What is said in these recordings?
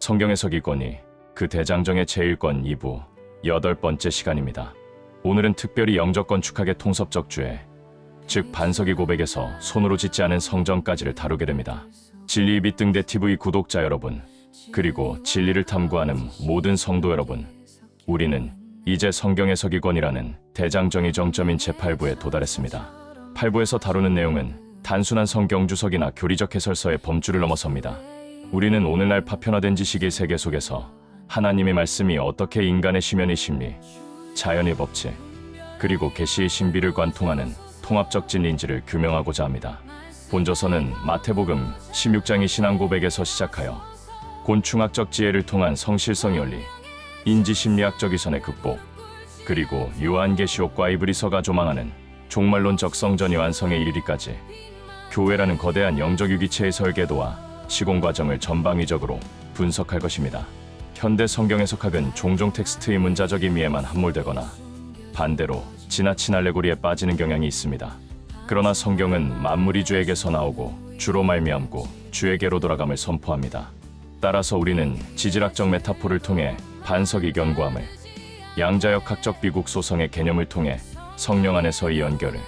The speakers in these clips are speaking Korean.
성경에서 기권이 그 대장정의 제1권 2부 8번째 시간입니다. 오늘은 특별히 영적 건축학의 통섭적 주에, 즉 반석이 고백에서 손으로 짓지 않은 성전까지를 다루게 됩니다. 진리의 빛 등대 TV 구독자 여러분, 그리고 진리를 탐구하는 모든 성도 여러분, 우리는 이제 성경에서 기권이라는 대장정의 정점인 제8부에 도달했습니다. 8부에서 다루는 내용은 단순한 성경 주석이나 교리적 해설서의 범주를 넘어섭니다. 우리는 오늘날 파편화된 지식의 세계 속에서 하나님의 말씀이 어떻게 인간의 심연의 심리, 자연의 법칙, 그리고 계시의 신비를 관통하는 통합적 진리인지를 규명하고자 합니다. 본조서는 마태복음 16장의 신앙 고백에서 시작하여 곤충학적 지혜를 통한 성실성의 원리, 인지심리학적 위선의 극복, 그리고 요한계시록과 이브리서가 조망하는 종말론적 성전의 완성에 이르기까지 교회라는 거대한 영적 유기체의 설계도와 시공 과정을 전방위적으로 분석할 것입니다. 현대 성경 해석학은 종종 텍스트의 문자적 의미에만 함몰되거나 반대로 지나친 알레고리에 빠지는 경향이 있습니다. 그러나 성경은 만물이 주에게서 나오고 주로 말미암고 주에게로 돌아감을 선포합니다. 따라서 우리는 지질학적 메타포를 통해 반석이 견고함을, 양자역학적 비국 소성의 개념을 통해 성령 안에서의 연결을,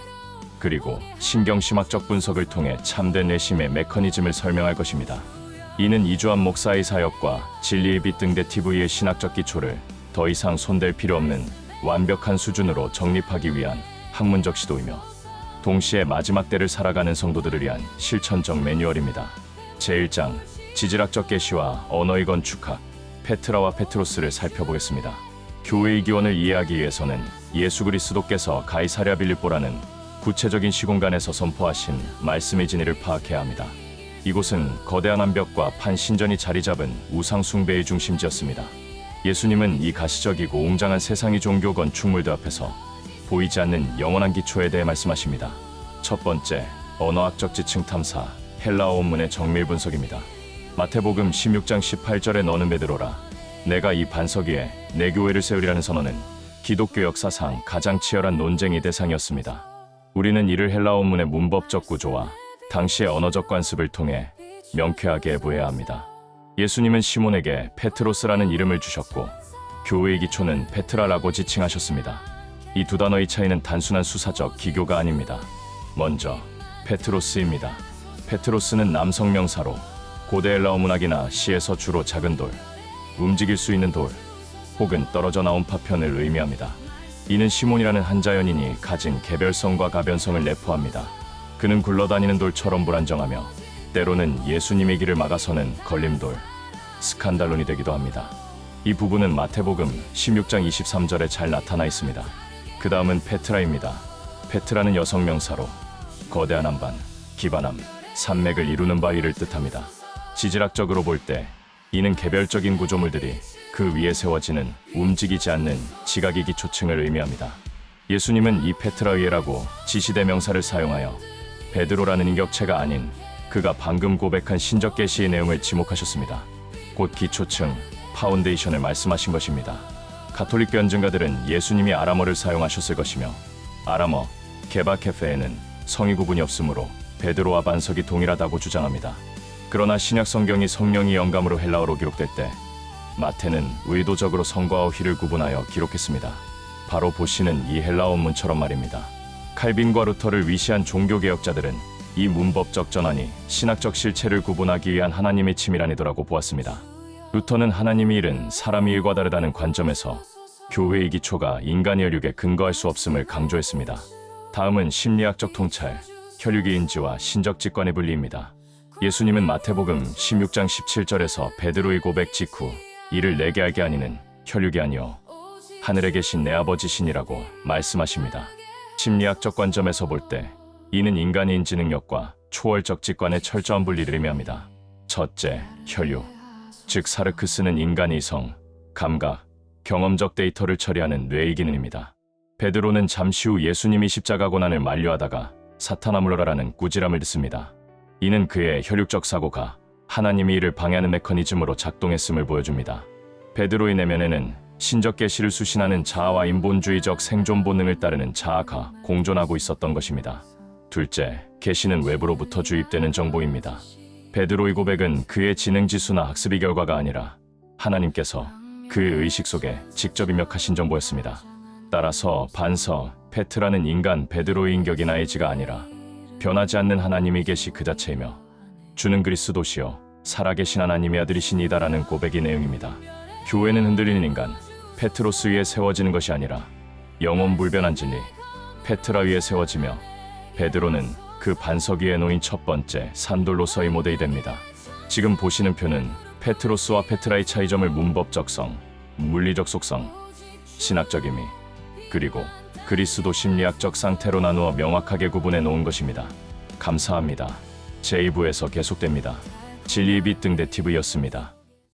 그리고 신경심학적 분석을 통해 참된 내심의 메커니즘을 설명할 것입니다. 이는 이주한 목사의 사역과 진리의 빛 등대 TV의 신학적 기초를 더 이상 손댈 필요 없는 완벽한 수준으로 정립하기 위한 학문적 시도이며, 동시에 마지막 때를 살아가는 성도들을 위한 실천적 매뉴얼입니다. 제1장 지질학적 계시와 언어의 건축학, 페트라와 페트로스를 살펴보겠습니다. 교회의 기원을 이해하기 위해서는 예수 그리스도께서 가이사랴 빌립보라는 구체적인 시공간에서 선포하신 말씀의 진리를 파악해야 합니다. 이곳은 거대한 암벽과 판신전이 자리 잡은 우상 숭배의 중심지였습니다. 예수님은 이 가시적이고 웅장한 세상의 종교 건축물들 앞에서 보이지 않는 영원한 기초에 대해 말씀하십니다. 첫 번째, 언어학적 지층 탐사, 헬라어 원문의 정밀 분석입니다. 마태복음 16장 18절에 너는 베드로라, 내가 이 반석 위에 내 교회를 세우리라는 선언은 기독교 역사상 가장 치열한 논쟁의 대상이었습니다. 우리는 이를 헬라어 원문의 문법적 구조와 당시의 언어적 관습을 통해 명쾌하게 해부해야 합니다. 예수님은 시몬에게 페트로스라는 이름을 주셨고 교회의 기초는 페트라라고 지칭하셨습니다. 이 두 단어의 차이는 단순한 수사적 기교가 아닙니다. 먼저 페트로스입니다. 페트로스는 남성 명사로 고대 헬라어 문학이나 시에서 주로 작은 돌, 움직일 수 있는 돌, 혹은 떨어져 나온 파편을 의미합니다. 이는 시몬이라는 한자 연인이 가진 개별성과 가변성을 내포합니다. 그는 굴러다니는 돌처럼 불안정하며 때로는 예수님의 길을 막아서는 걸림돌, 스칸달론이 되기도 합니다. 이 부분은 마태복음 16장 23절에 잘 나타나 있습니다. 그 다음은 페트라입니다. 페트라는 여성 명사로 거대한 안반, 기반함, 산맥을 이루는 바위를 뜻합니다. 지질학적으로 볼 때 이는 개별적인 구조물들이 그 위에 세워지는 움직이지 않는 지각의 기초층을 의미합니다. 예수님은 이 페트라 위에라고 지시대 명사를 사용하여 베드로라는 인격체가 아닌 그가 방금 고백한 신적 계시의 내용을 지목하셨습니다. 곧 기초층, 파운데이션을 말씀하신 것입니다. 가톨릭 변증가들은 예수님이 아람어를 사용하셨을 것이며 아람어, 게바케페에는 성의 구분이 없으므로 베드로와 반석이 동일하다고 주장합니다. 그러나 신약 성경이 성령의 영감으로 헬라어로 기록될 때 마태는 의도적으로 성과 어휘를 구분하여 기록했습니다. 바로 보시는 이 헬라어 문처럼 말입니다. 칼빈과 루터를 위시한 종교개혁자들은 이 문법적 전환이 신학적 실체를 구분하기 위한 하나님의 치밀한이더라고 보았습니다. 루터는 하나님의 일은 사람의 일과 다르다는 관점에서 교회의 기초가 인간의 혈육에 근거할 수 없음을 강조했습니다. 다음은 심리학적 통찰, 혈육의 인지와 신적 직관의 분리입니다. 예수님은 마태복음 16장 17절에서 베드로의 고백 직후 이를 내게 알게 하니는 혈육이 아니요 하늘에 계신 내 아버지시니라고 말씀하십니다. 심리학적 관점에서 볼 때 이는 인간의 인지 능력과 초월적 직관의 철저한 분리를 의미합니다. 첫째, 혈육, 즉 사르크스는 인간의 이성, 감각, 경험적 데이터를 처리하는 뇌의 기능입니다. 베드로는 잠시 후 예수님이 십자가 고난을 만류하다가 사탄아 물러라라는 꾸지람을 듣습니다. 이는 그의 혈육적 사고가 하나님의 일을 방해하는 메커니즘으로 작동했음을 보여줍니다. 베드로의 내면에는 신적 계시를 수신하는 자아와 인본주의적 생존 본능을 따르는 자아가 공존하고 있었던 것입니다. 둘째, 계시는 외부로부터 주입되는 정보입니다. 베드로의 고백은 그의 지능지수나 학습의 결과가 아니라 하나님께서 그의 의식 속에 직접 입력하신 정보였습니다. 따라서 반서 페트라는 인간 베드로의 인격이나 의지가 아니라 변하지 않는 하나님이 계시 그 자체이며 주는 그리스도시요 살아계신 하나님의 아들이시니다라는 고백의 내용입니다. 교회는 흔들리는 인간 페트로스 위에 세워지는 것이 아니라 영원 불변한 진리 페트라 위에 세워지며 베드로는 그 반석 위에 놓인 첫 번째 산돌로서의 모델이 됩니다. 지금 보시는 표는 페트로스와 페트라의 차이점을 문법적성, 물리적 속성, 신학적 의미, 그리고 그리스도 심리학적 상태로 나누어 명확하게 구분해 놓은 것입니다. 감사합니다. 제2부에서 계속됩니다. 진리의 빛 등대 TV였습니다.